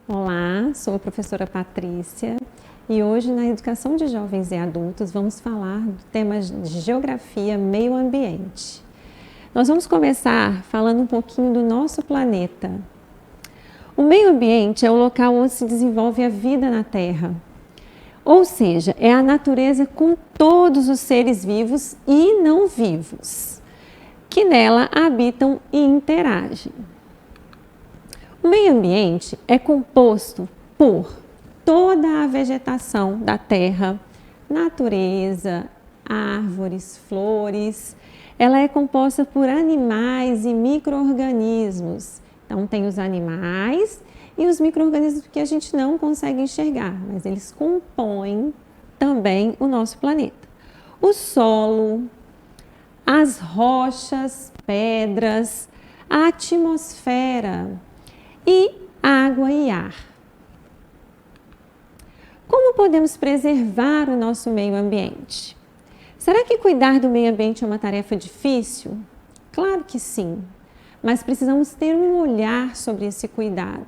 Olá, sou a professora Patrícia e hoje na Educação de Jovens e Adultos vamos falar do tema de Geografia Meio Ambiente. Nós vamos começar falando um pouquinho do nosso planeta. O meio ambiente é o local onde se desenvolve a vida na Terra, ou seja, é a natureza com todos os seres vivos e não vivos, que nela habitam e interagem. O meio ambiente é composto por toda a vegetação da Terra, natureza, árvores, flores. Ela é composta por animais e micro-organismos. Então, tem os animais e os micro-organismos que a gente não consegue enxergar, mas eles compõem também o nosso planeta. O solo, as rochas, pedras, a atmosfera e água e ar. Como podemos preservar o nosso meio ambiente? Será que cuidar do meio ambiente é uma tarefa difícil? Claro que sim, mas precisamos ter um olhar sobre esse cuidado.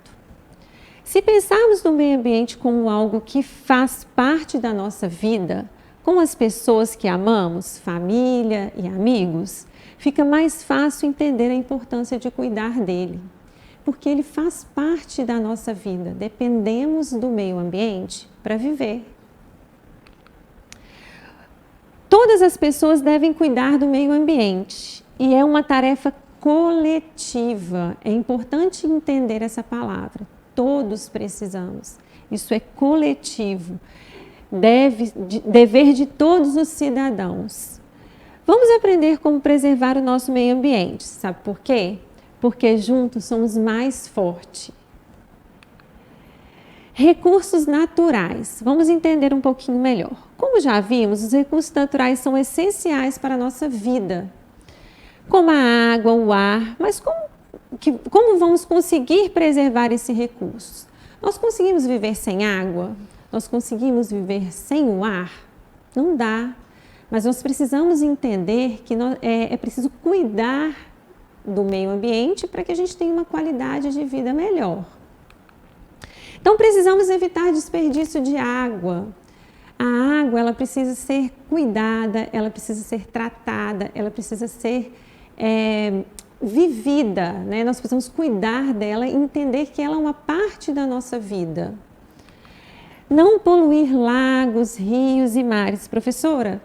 Se pensarmos no meio ambiente como algo que faz parte da nossa vida, com as pessoas que amamos, família e amigos, fica mais fácil entender a importância de cuidar dele. Porque ele faz parte da nossa vida, dependemos do meio ambiente para viver. Todas as pessoas devem cuidar do meio ambiente e é uma tarefa coletiva. É importante entender essa palavra. Todos precisamos. Isso é coletivo. Dever de todos os cidadãos. Vamos aprender como preservar o nosso meio ambiente. Sabe por quê? Porque juntos somos mais fortes. Recursos naturais. Vamos entender um pouquinho melhor. Como já vimos, os recursos naturais são essenciais para a nossa vida, como a água, o ar, mas como vamos conseguir preservar esses recursos? Nós conseguimos viver sem água? Nós conseguimos viver sem o ar? Não dá, mas nós precisamos entender que é preciso cuidar do meio ambiente para que a gente tenha uma qualidade de vida melhor. Então, precisamos evitar desperdício de água. A água, ela precisa ser cuidada, ela precisa ser tratada, ela precisa ser vivida, né? Nós precisamos cuidar dela e entender que ela é uma parte da nossa vida. Não poluir lagos, rios e mares. Professora,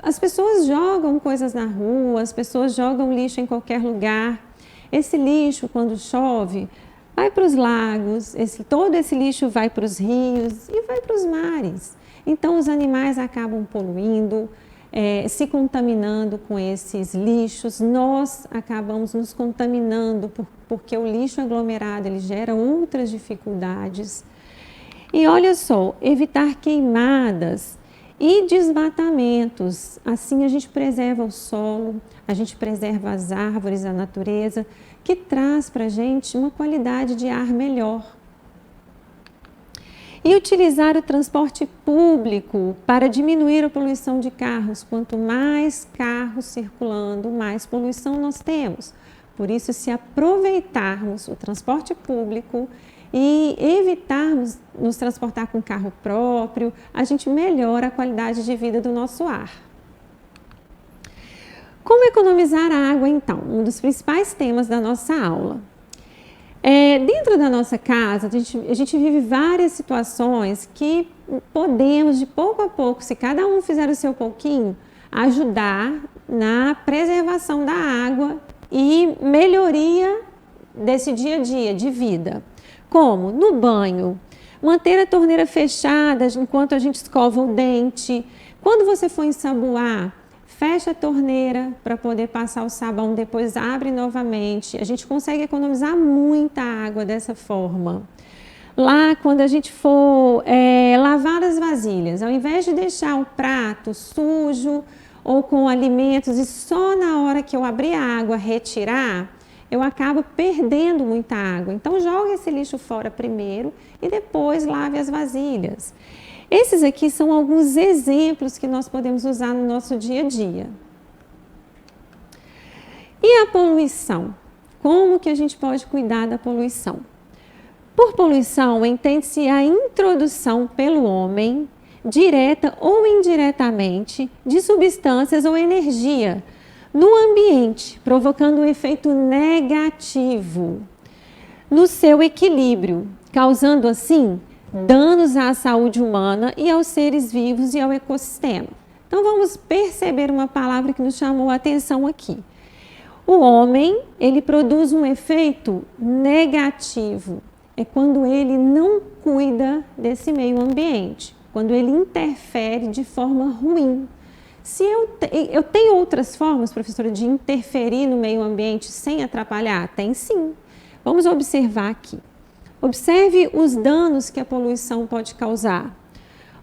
as pessoas jogam coisas na rua, as pessoas jogam lixo em qualquer lugar. Esse lixo, quando chove, vai para os lagos, todo esse lixo vai para os rios e vai para os mares. Então, os animais acabam poluindo, se contaminando com esses lixos. Nós acabamos nos contaminando porque o lixo aglomerado ele gera outras dificuldades. E olha só, evitar queimadas e desmatamentos, assim a gente preserva o solo, a gente preserva as árvores, a natureza, que traz para a gente uma qualidade de ar melhor. E utilizar o transporte público para diminuir a poluição de carros. Quanto mais carros circulando, mais poluição nós temos. Por isso, se aproveitarmos o transporte público e evitarmos nos transportar com carro próprio, a gente melhora a qualidade de vida do nosso ar. Como economizar água, então? Um dos principais temas da nossa aula. Dentro da nossa casa, a gente vive várias situações que podemos, de pouco a pouco, se cada um fizer o seu pouquinho, ajudar na preservação da água e melhoria desse dia a dia de vida. Como? No banho, manter a torneira fechada enquanto a gente escova o dente. Quando você for ensaboar, fecha a torneira para poder passar o sabão, depois abre novamente. A gente consegue economizar muita água dessa forma. Lá, quando a gente for lavar as vasilhas, ao invés de deixar o prato sujo ou com alimentos e só na hora que eu abrir a água retirar, eu acabo perdendo muita água. Então, jogue esse lixo fora primeiro e depois lave as vasilhas. Esses aqui são alguns exemplos que nós podemos usar no nosso dia a dia. E a poluição? Como que a gente pode cuidar da poluição? Por poluição, entende-se a introdução pelo homem, direta ou indiretamente, de substâncias ou energia no ambiente, provocando um efeito negativo no seu equilíbrio, causando assim danos à saúde humana e aos seres vivos e ao ecossistema. Então vamos perceber uma palavra que nos chamou a atenção aqui. O homem, ele produz um efeito negativo. É quando ele não cuida desse meio ambiente, quando ele interfere de forma ruim. Se eu tenho outras formas, professora, de interferir no meio ambiente sem atrapalhar? Tem sim. Vamos observar aqui. Observe os danos que a poluição pode causar.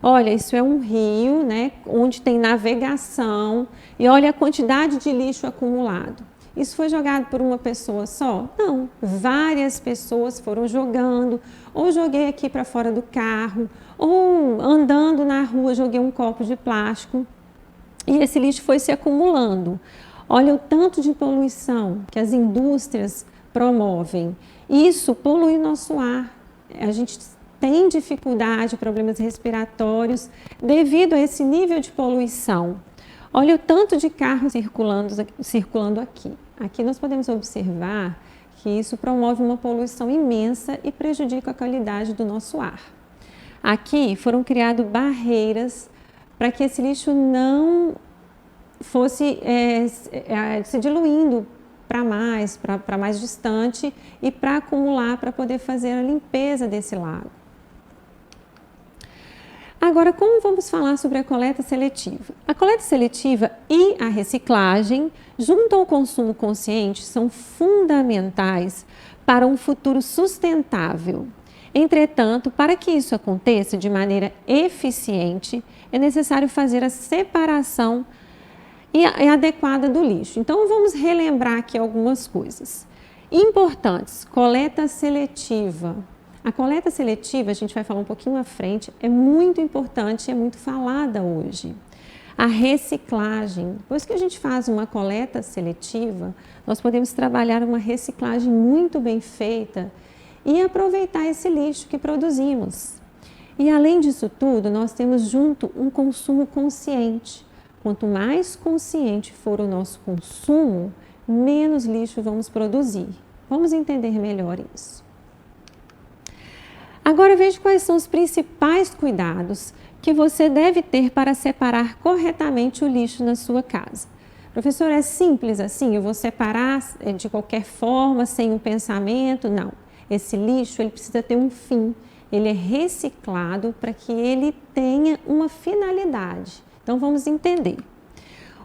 Olha, isso é um rio, né, onde tem navegação, e olha a quantidade de lixo acumulado. Isso foi jogado por uma pessoa só? Não, várias pessoas foram jogando, ou joguei aqui para fora do carro, ou andando na rua joguei um copo de plástico e esse lixo foi se acumulando. Olha o tanto de poluição que as indústrias promovem. Isso polui nosso ar. A gente tem dificuldade, problemas respiratórios devido a esse nível de poluição. Olha o tanto de carros circulando aqui. Aqui nós podemos observar que isso promove uma poluição imensa e prejudica a qualidade do nosso ar. Aqui foram criadas barreiras para que esse lixo não fosse se diluindo para mais distante e para acumular, para poder fazer a limpeza desse lago. Agora, como vamos falar sobre a coleta seletiva? A coleta seletiva e a reciclagem, junto ao consumo consciente, são fundamentais para um futuro sustentável. Entretanto, para que isso aconteça de maneira eficiente, é necessário fazer a separação adequada do lixo. Então, vamos relembrar aqui algumas coisas importantes. Coleta seletiva. A coleta seletiva, a gente vai falar um pouquinho à frente, é muito importante, é muito falada hoje. A reciclagem, depois que a gente faz uma coleta seletiva, nós podemos trabalhar uma reciclagem muito bem feita e aproveitar esse lixo que produzimos. E além disso tudo, nós temos junto um consumo consciente. Quanto mais consciente for o nosso consumo, menos lixo vamos produzir. Vamos entender melhor isso. Agora veja quais são os principais cuidados que você deve ter para separar corretamente o lixo na sua casa. Professor, é simples assim? Eu vou separar de qualquer forma, sem um pensamento? Não. Esse lixo ele precisa ter um fim. Ele é reciclado para que ele tenha uma finalidade. Então vamos entender.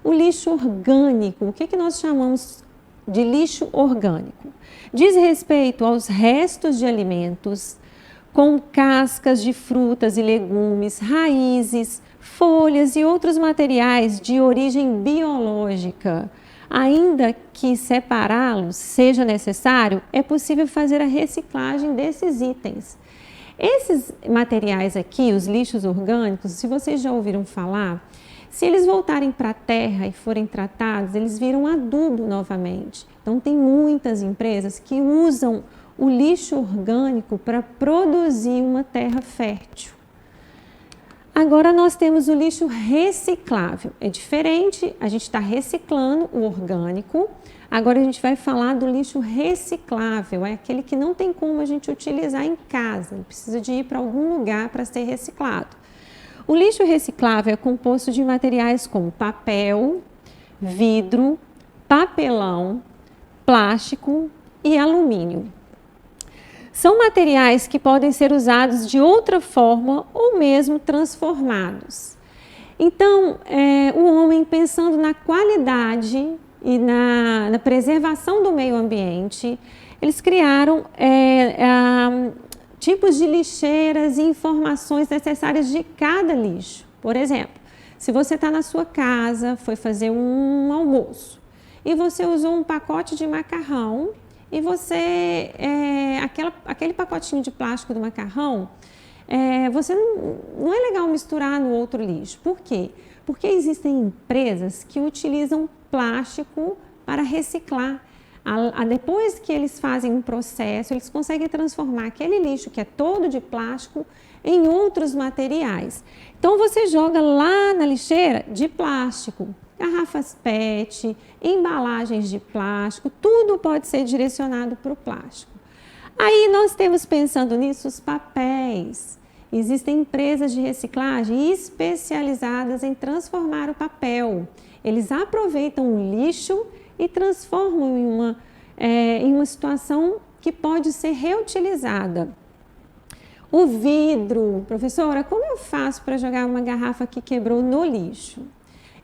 O lixo orgânico, o que nós chamamos de lixo orgânico? Diz respeito aos restos de alimentos, com cascas de frutas e legumes, raízes, folhas e outros materiais de origem biológica. Ainda que separá-los seja necessário, é possível fazer a reciclagem desses itens. Esses materiais aqui, os lixos orgânicos, se vocês já ouviram falar, se eles voltarem para a terra e forem tratados, eles viram adubo novamente. Então, tem muitas empresas que usam o lixo orgânico para produzir uma terra fértil. Agora nós temos o lixo reciclável. É diferente, a gente está reciclando o orgânico. Agora a gente vai falar do lixo reciclável, é aquele que não tem como a gente utilizar em casa, precisa de ir para algum lugar para ser reciclado. O lixo reciclável é composto de materiais como papel, vidro, papelão, plástico e alumínio. São materiais que podem ser usados de outra forma ou mesmo transformados. Então, o homem, pensando na qualidade e na preservação do meio ambiente, eles criaram tipos de lixeiras e informações necessárias de cada lixo. Por exemplo, se você está na sua casa, foi fazer um almoço e você usou um pacote de macarrão, e você, aquele pacotinho de plástico do macarrão, você não é legal misturar no outro lixo. Por quê? Porque existem empresas que utilizam plástico para reciclar. Depois que eles fazem um processo, eles conseguem transformar aquele lixo que é todo de plástico em outros materiais. Então você joga lá na lixeira de plástico, garrafas PET, embalagens de plástico, tudo pode ser direcionado para o plástico. Aí nós temos, pensando nisso, os papéis. Existem empresas de reciclagem especializadas em transformar o papel. Eles aproveitam o lixo e transformam em uma situação que pode ser reutilizada. O vidro, professora, como eu faço para jogar uma garrafa que quebrou no lixo?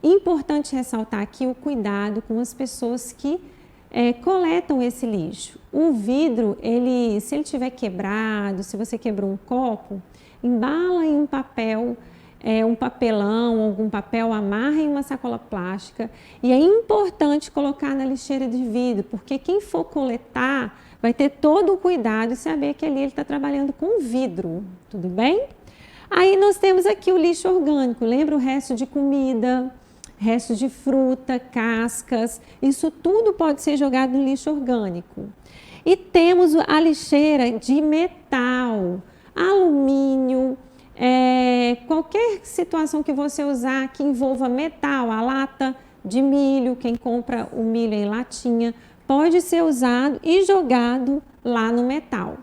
Importante ressaltar aqui o cuidado com as pessoas que coletam esse lixo. O vidro, se ele tiver quebrado, se você quebrou um copo, embala em um papel, um papelão, algum papel, amarra em uma sacola plástica, e é importante colocar na lixeira de vidro, porque quem for coletar vai ter todo o cuidado e saber que ali ele está trabalhando com vidro, tudo bem? Aí nós temos aqui o lixo orgânico, lembra o resto de comida, resto de fruta, cascas, isso tudo pode ser jogado no lixo orgânico. E temos a lixeira de metal, alumínio, qualquer situação que você usar que envolva metal, a lata de milho, quem compra o milho em latinha, pode ser usado e jogado lá no metal.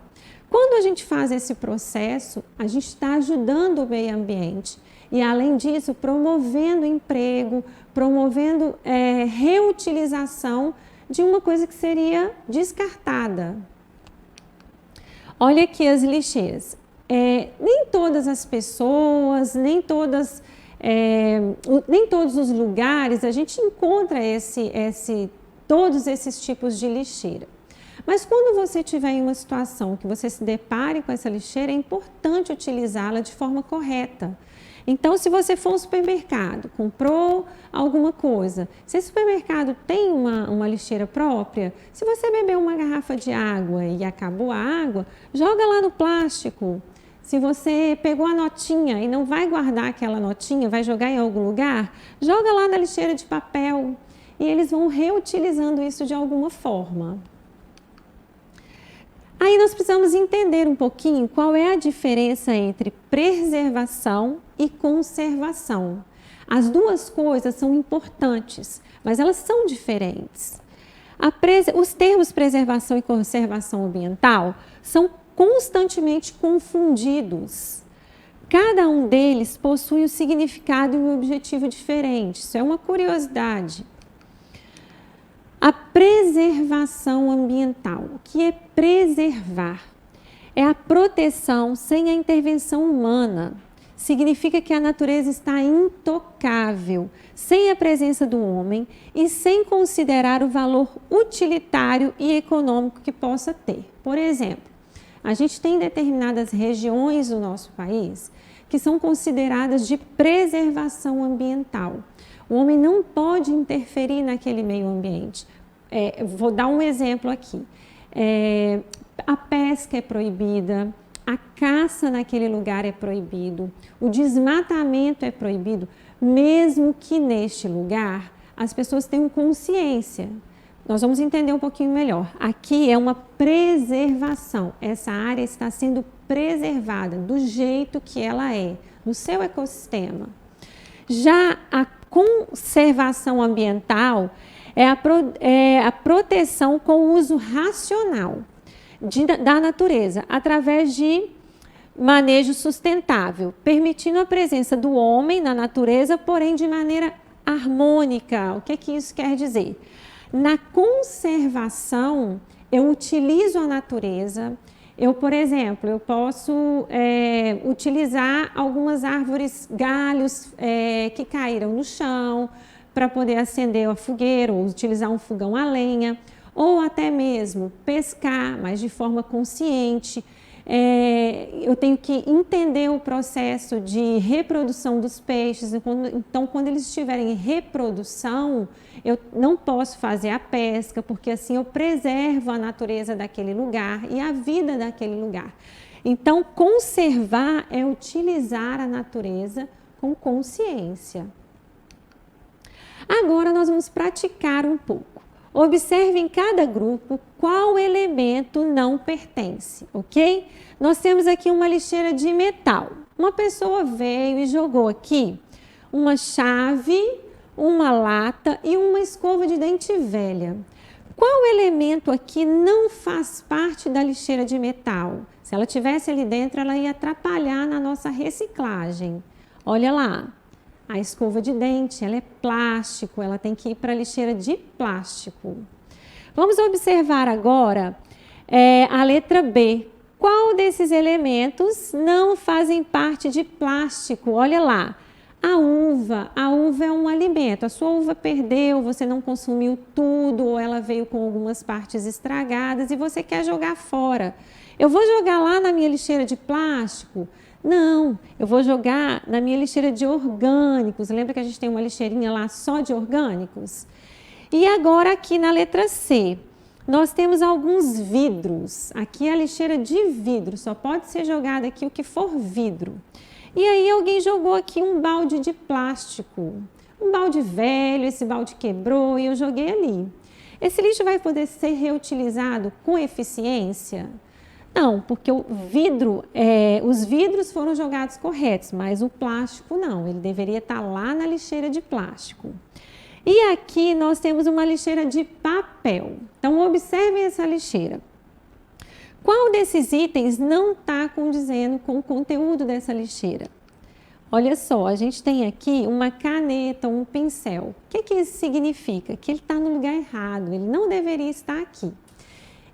Quando a gente faz esse processo, a gente está ajudando o meio ambiente e, além disso, promovendo emprego, promovendo reutilização de uma coisa que seria descartada. Olha aqui as lixeiras. Nem todas as pessoas, nem todos os lugares a gente encontra todos esses tipos de lixeira. Mas quando você tiver em uma situação que você se depare com essa lixeira, é importante utilizá-la de forma correta. Então, se você for ao supermercado, comprou alguma coisa, se esse supermercado tem uma lixeira própria, se você beber uma garrafa de água e acabou a água, joga lá no plástico. Se você pegou a notinha e não vai guardar aquela notinha, vai jogar em algum lugar, joga lá na lixeira de papel e eles vão reutilizando isso de alguma forma. Aí nós precisamos entender um pouquinho qual é a diferença entre preservação e conservação. As duas coisas são importantes, mas elas são diferentes. Os termos preservação e conservação ambiental são constantemente confundidos. Cada um deles possui um significado e um objetivo diferente. Isso é uma curiosidade. A preservação ambiental. O que é preservar? É a proteção sem a intervenção humana. Significa que a natureza está intocável, sem a presença do homem e sem considerar o valor utilitário e econômico que possa ter. Por exemplo, a gente tem determinadas regiões do nosso país que são consideradas de preservação ambiental. O homem não pode interferir naquele meio ambiente. Vou dar um exemplo aqui. A pesca é proibida, a caça naquele lugar é proibido, o desmatamento é proibido, mesmo que neste lugar as pessoas tenham consciência. Nós vamos entender um pouquinho melhor. Aqui é uma preservação. Essa área está sendo preservada do jeito que ela é, no seu ecossistema. Já a conservação ambiental é a proteção com o uso racional da natureza, através de manejo sustentável, permitindo a presença do homem na natureza, porém de maneira harmônica. O que isso quer dizer? Na conservação, eu utilizo a natureza. Por exemplo, eu posso utilizar algumas árvores, galhos que caíram no chão para poder acender a fogueira ou utilizar um fogão a lenha, ou até mesmo pescar, mas de forma consciente. Eu tenho que entender o processo de reprodução dos peixes. Então, quando eles estiverem em reprodução, eu não posso fazer a pesca, porque assim eu preservo a natureza daquele lugar e a vida daquele lugar. Então, conservar é utilizar a natureza com consciência. Agora, nós vamos praticar um pouco. Observe em cada grupo qual elemento não pertence, ok? Nós temos aqui uma lixeira de metal. Uma pessoa veio e jogou aqui uma chave, uma lata e uma escova de dente velha. Qual elemento aqui não faz parte da lixeira de metal? Se ela tivesse ali dentro, ela ia atrapalhar na nossa reciclagem. Olha lá, a escova de dente, ela é plástico, ela tem que ir para a lixeira de plástico. Vamos observar agora a letra B. Qual desses elementos não fazem parte de plástico? Olha lá. A uva é um alimento, a sua uva perdeu, você não consumiu tudo ou ela veio com algumas partes estragadas e você quer jogar fora. Eu vou jogar lá na minha lixeira de plástico? Não, eu vou jogar na minha lixeira de orgânicos. Lembra que a gente tem uma lixeirinha lá só de orgânicos? E agora aqui na letra C, nós temos alguns vidros. Aqui é a lixeira de vidro, só pode ser jogado aqui o que for vidro. E aí alguém jogou aqui um balde de plástico, um balde velho, esse balde quebrou e eu joguei ali. Esse lixo vai poder ser reutilizado com eficiência? Não, porque os vidros foram jogados corretos, mas o plástico não, ele deveria estar lá na lixeira de plástico. E aqui nós temos uma lixeira de papel. Então observem essa lixeira. Qual desses itens não está condizendo com o conteúdo dessa lixeira? Olha só, a gente tem aqui uma caneta, um pincel. O que isso significa? Que ele está no lugar errado, ele não deveria estar aqui.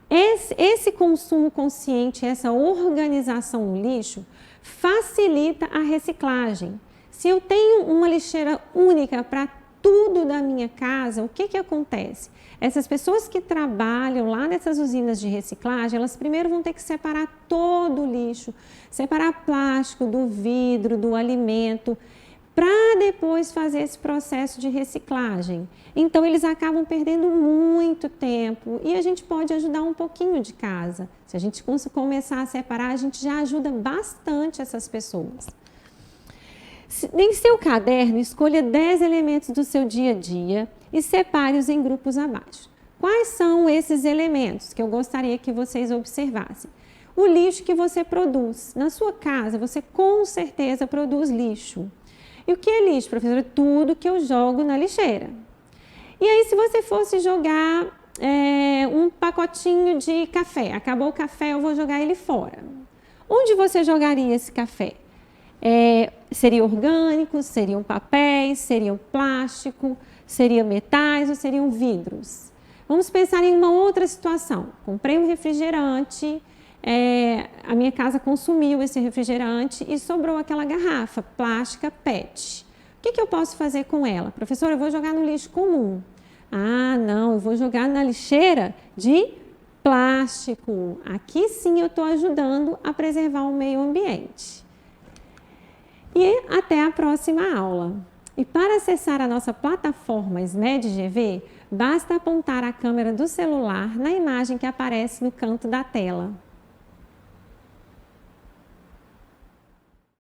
Esse consumo consciente, essa organização no lixo, facilita a reciclagem. Se eu tenho uma lixeira única para tudo da minha casa, o que acontece? Essas pessoas que trabalham lá nessas usinas de reciclagem, elas primeiro vão ter que separar todo o lixo, separar plástico do vidro, do alimento, para depois fazer esse processo de reciclagem. Então, eles acabam perdendo muito tempo e a gente pode ajudar um pouquinho de casa. Se a gente começar a separar, a gente já ajuda bastante essas pessoas. Em seu caderno, escolha 10 elementos do seu dia a dia e separe-os em grupos abaixo. Quais são esses elementos que eu gostaria que vocês observassem? O lixo que você produz. Na sua casa, você com certeza produz lixo. E o que é lixo, professora? Tudo que eu jogo na lixeira. E aí, se você fosse jogar um pacotinho de café, acabou o café, eu vou jogar ele fora. Onde você jogaria esse café? Seriam orgânicos, seriam papéis, seriam plástico, seriam metais ou seriam vidros? Vamos pensar em uma outra situação. Comprei um refrigerante, a minha casa consumiu esse refrigerante e sobrou aquela garrafa plástica PET. O que eu posso fazer com ela? Professora, eu vou jogar no lixo comum. Ah, não, eu vou jogar na lixeira de plástico. Aqui sim eu estou ajudando a preservar o meio ambiente. E até a próxima aula. E para acessar a nossa plataforma SMED-GV, basta apontar a câmera do celular na imagem que aparece no canto da tela.